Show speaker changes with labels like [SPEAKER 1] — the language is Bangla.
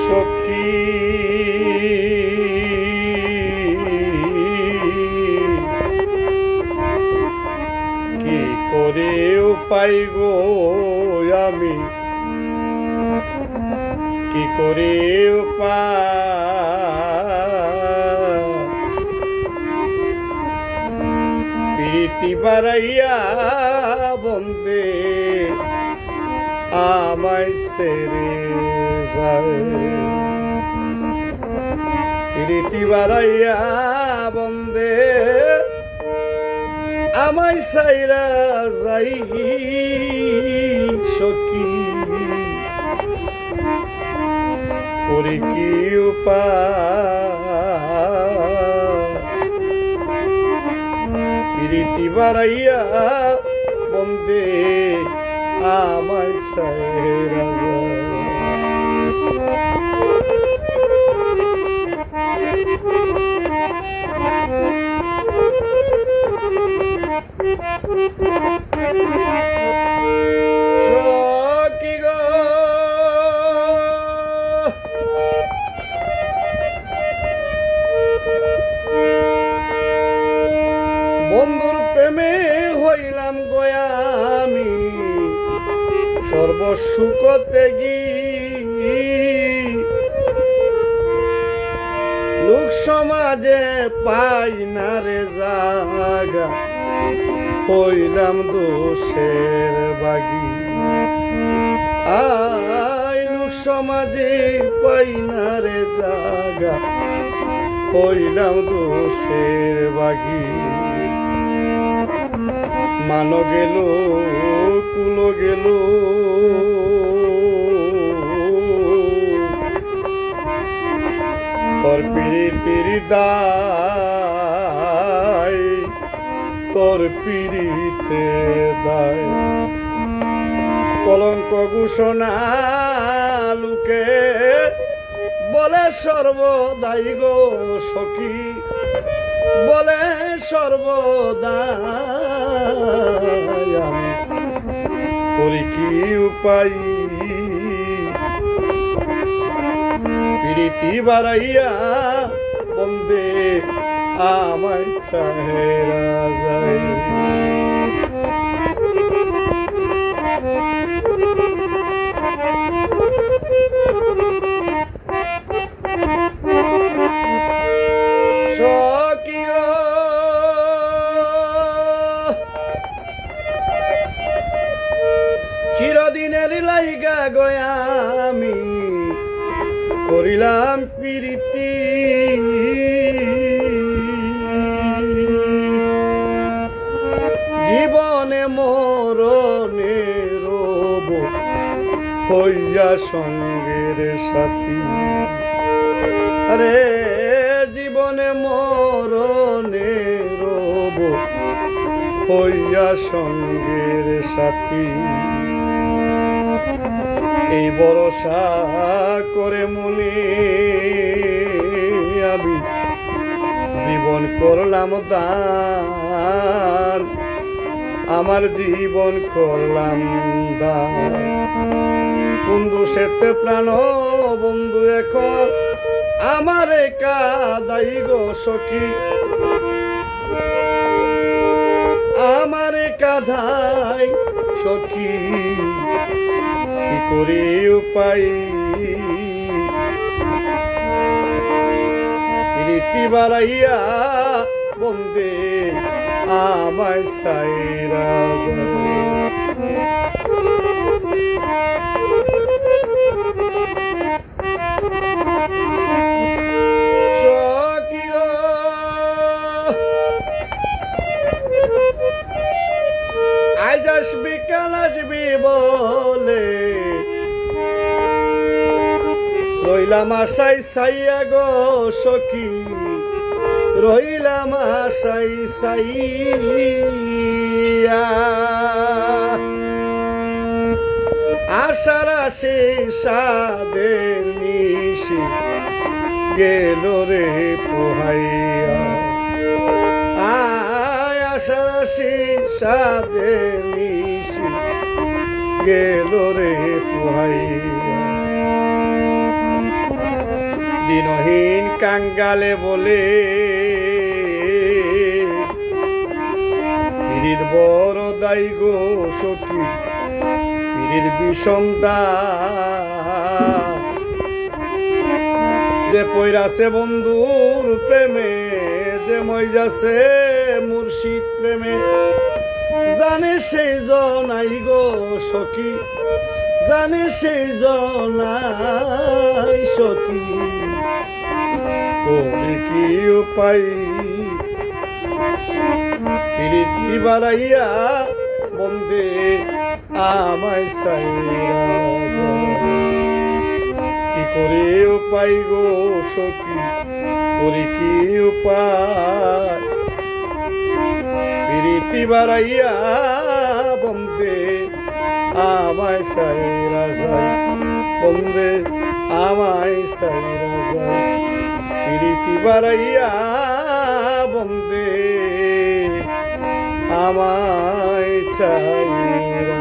[SPEAKER 1] সখী কি করে উপায় গো আমি কি করে উপায় প্রীতি বাড়াইয়া বন্দে আমায় ছেড়ে যায় প্রীতি বাড়াইয়া বন্দে আমায় ছাইরা যাই সখী করি কি উপায় প্রীতি বাড়াইয়া বন্দে আমায় ছাইরা সখী গো বন্ধুর প্রেমে হইলাম গয়া আমি সর্বসুখ ত্যাগী লোক সমাজে পাই না রে জাগা হইলাম দোষের বাগী আই লোক সমাজে পাই না রে জাগা হইলাম দোষের বাগী মানো গেল কুলো গেল তোর প্রীতির দায় তোর প্রীতিতে দায় কলঙ্ক ঘোষণা লোকে বলে সর্বদাই গো সখী বলে সর্বদাই আমি করি কি উপায় প্রীতি বাড়াইয়া বন্দে আমায় ছাইরা যায় সখী গো চিরদিনের লাইগা গয়া আমি করিলাম প্রীতি জীবনে মরণে রব হইয়া সঙ্গের সাথী আরে জীবনে মরণে রব হইয়া সঙ্গের সাথী এই ভরসা করে মনে আমি জীবন করলাম দান আমার জীবন করলাম দান বন্ধু সেতে প্রাণ বন্ধু এখন আমার কাদাই গো সখী আমার কাঁধাই সখী কি করে উপায় প্রীতি বাড়াইয়া বন্দে আমায় ছাইরা সখী গো আজ আসবি কাল আসবি বলে রইলাম আশাই সাইয়া গো সখী রইলাম আশাই সাইয়া আশার আসে সাদের নিশি গেল রে পোহাইয়া আয় আশার আসে সাদের নিশি গেল রে পোহাইয়া দিনহীন কাঙ্গালে বলে পিরিত বড় দায় গো সখী পিরির বিষমদা যে পৈরাছে বন্ধুর প্রেমে যে মইজাছে মুর্শিদ প্রেমে জানে সেই জনাই গো সখী জানে সেই জনাই সখী করে কি উপায় প্রীতি বাড়াইয়া বন্দে আমায় সাইরা কি করে উপায় গো সখী করে কি উপায় প্রীতি বাড়াইয়া বন্দে আমায় সাইরা যায় বন্দে আমায় সাইরা যায় প্রীতি বাড়াইয়া বন্দে আমায় চাইরা